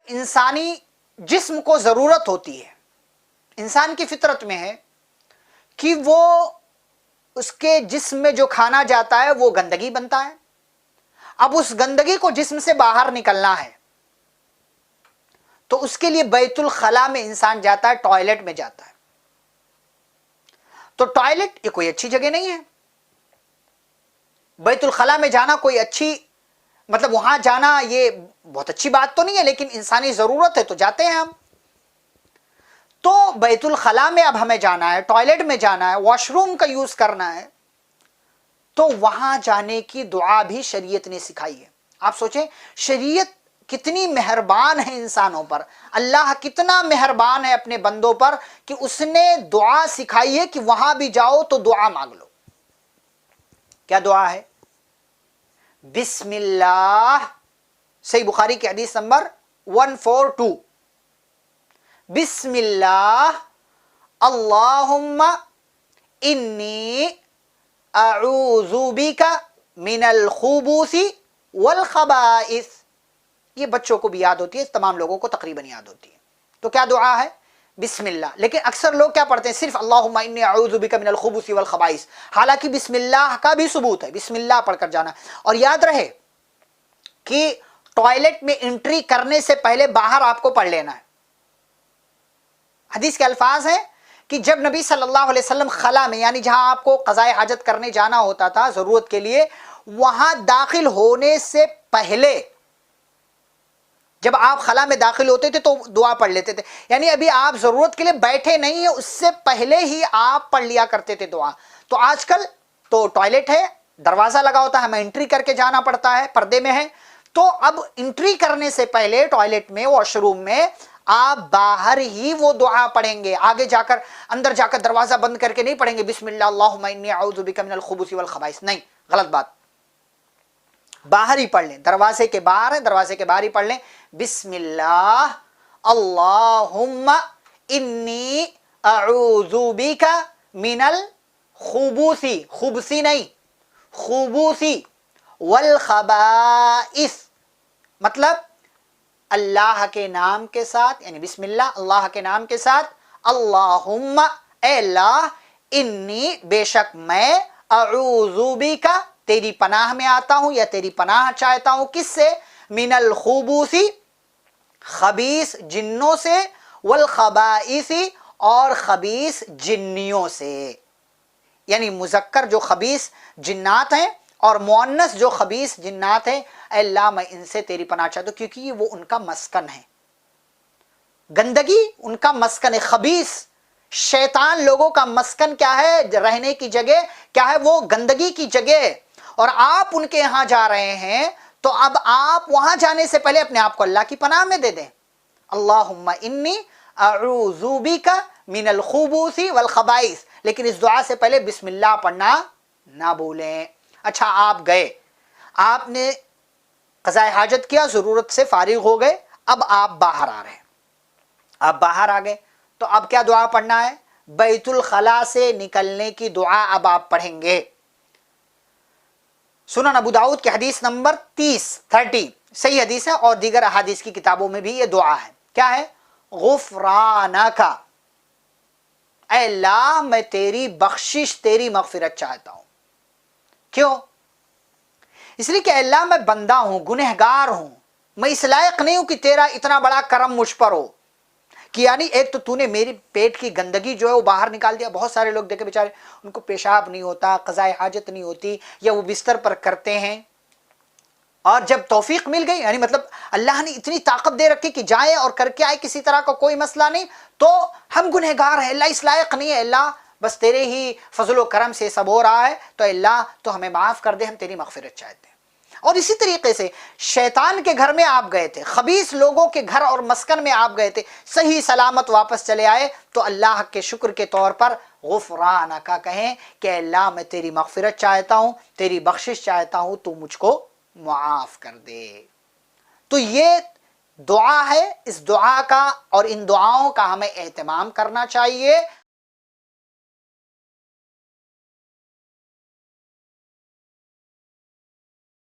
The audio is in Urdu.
انسانی جسم کو ضرورت ہوتی ہے، انسان کی فطرت میں ہے کہ وہ اس کے جسم میں جو کھانا جاتا ہے وہ گندگی بنتا ہے. اب اس گندگی کو جسم سے باہر نکلنا ہے تو اس کے لیے بیت الخلا میں انسان جاتا ہے، ٹوائلٹ میں جاتا ہے. تو ٹوائلٹ یہ کوئی اچھی جگہ نہیں ہے، بیت الخلا میں جانا کوئی اچھی مطلب وہاں جانا یہ بہت اچھی بات تو نہیں ہے، لیکن انسانی ضرورت ہے تو جاتے ہیں ہم. تو بیت الخلا میں اب ہمیں جانا ہے، ٹوائلٹ میں جانا ہے، واش روم کا یوز کرنا ہے، تو وہاں جانے کی دعا بھی شریعت نے سکھائی ہے. آپ سوچیں شریعت کتنی مہربان ہے انسانوں پر، اللہ کتنا مہربان ہے اپنے بندوں پر کہ اس نے دعا سکھائی ہے کہ وہاں بھی جاؤ تو دعا مانگ لو. کیا دعا ہے؟ بسم اللہ. صحیح بخاری کی حدیث نمبر 142. بسم اللہ اللہم انی اعوذ بک من الخبث والخبائث. یہ بچوں کو بھی یاد ہوتی ہے، تمام لوگوں کو تقریباً یاد ہوتی ہے. تو کیا دعا ہے؟ بسم اللہ. لیکن اکثر لوگ کیا پڑھتے ہیں؟ صرف اللہم انی اعوذ بک من الخبث والخبائث. حالانکہ بسم اللہ کا بھی ثبوت ہے، بسم اللہ پڑھ کر جانا. اور یاد رہے کہ ٹوائلٹ میں انٹری کرنے سے پہلے باہر آپ کو پڑھ لینا ہے. حدیث کے الفاظ ہیں کہ جب نبی صلی اللہ علیہ وسلم خلا میں یعنی جہاں آپ کو قضائے حاجت کرنے جانا ہوتا تھا ضرورت کے لیے، وہاں داخل ہونے سے پہلے جب آپ خلا میں داخل ہوتے تھے تو دعا پڑھ لیتے تھے. یعنی ابھی آپ ضرورت کے لیے بیٹھے نہیں ہیں، اس سے پہلے ہی آپ پڑھ لیا کرتے تھے دعا. تو آج کل تو ٹوائلٹ ہے، دروازہ لگا ہوتا ہے، ہمیں انٹری کر کے جانا پڑتا ہے، پردے میں ہے. تو اب انٹری کرنے سے پہلے ٹوائلٹ میں واش روم میں آپ باہر ہی وہ دعا پڑھیں گے. آگے جا کر اندر جا کر دروازہ بند کر کے نہیں پڑھیں گے بسم اللہ اللہم انی اعوذ بک من الخبث والخبائث. نہیں، غلط بات. باہر ہی پڑھ لیں، دروازے کے باہر ہے، دروازے کے باہر ہی پڑھ لیں. بسم اللہ اللہم انی اعوذ بک من الخبث، خبثی نہیں، خبثی، والخبائث مطلب اللہ کے نام کے ساتھ، یعنی بسم اللہ اللہ کے نام کے ساتھ، اللہم اے اللہ، انی بے شک میں، اعوذ بک تیری پناہ میں آتا ہوں یا تیری پناہ چاہتا ہوں. کس سے؟ من الخبث خبیث جنوں سے، والخبائث اور خبیث جنیوں سے. یعنی مذکر جو خبیث جنات ہیں اور مؤنث جو خبیث جنات ہیں، اے اللہ میں ان سے تیری پناہ چاہتا ہوں، کیونکہ یہ وہ ان کا مسکن ہے، گندگی ان کا مسکن ہے. خبیث شیطان لوگوں کا مسکن کیا ہے؟ رہنے کی جگہ کیا ہے؟ وہ گندگی کی جگہ. اور آپ ان کے یہاں جا رہے ہیں تو اب آپ وہاں جانے سے پہلے اپنے آپ کو اللہ کی پناہ میں دے دیں. اللہم انی اعوذ بک من الخبث والخبائث. لیکن اس دعا سے پہلے بسم اللہ پڑھنا نہ بھولیں. اچھا آپ گئے، آپ نے قضائے حاجت کیا، ضرورت سے فارغ ہو گئے، اب آپ باہر آ رہے ہیں. آپ باہر آ گئے تو اب کیا دعا پڑھنا ہے؟ بیت الخلا سے نکلنے کی دعا اب آپ پڑھیں گے. سنن ابو داؤد کی حدیث نمبر 30 صحیح حدیث ہے، اور دیگر احادیث کی کتابوں میں بھی یہ دعا ہے. کیا ہے؟ غفرانک، اے اللہ میں تیری بخشش، تیری مغفرت چاہتا ہوں. کیوں؟ اس لیے کہ اللہ میں بندہ ہوں، گنہگار ہوں، میں اس لائق نہیں ہوں کہ تیرا اتنا بڑا کرم مجھ پر ہو کہ یعنی ایک تو نے میری پیٹ کی گندگی جو ہے وہ باہر نکال دیا. بہت سارے لوگ دیکھے بیچارے ان کو پیشاب نہیں ہوتا، قضائے حاجت نہیں ہوتی، یا وہ بستر پر کرتے ہیں، اور جب توفیق مل گئی یعنی مطلب اللہ نے اتنی طاقت دے رکھی کہ جائے اور کر کے آئے، کسی طرح کا کوئی مسئلہ نہیں، تو ہم گنہگار ہیں، اللہ اس لائق نہیں ہے، اللہ بس تیرے ہی فضل و کرم سے سب ہو رہا ہے، تو اللہ تو ہمیں معاف کر دے، ہم تیری مغفرت چاہتے ہیں. اور اسی طریقے سے شیطان کے گھر میں آپ گئے تھے، خبیث لوگوں کے گھر اور مسکن میں آپ گئے تھے، صحیح سلامت واپس چلے آئے، تو اللہ کے شکر کے طور پر غفرانک کہیں کہ اللہ میں تیری مغفرت چاہتا ہوں، تیری بخشش چاہتا ہوں، تو مجھ کو معاف کر دے. تو یہ دعا ہے، اس دعا کا اور ان دعاؤں کا ہمیں اہتمام کرنا چاہیے.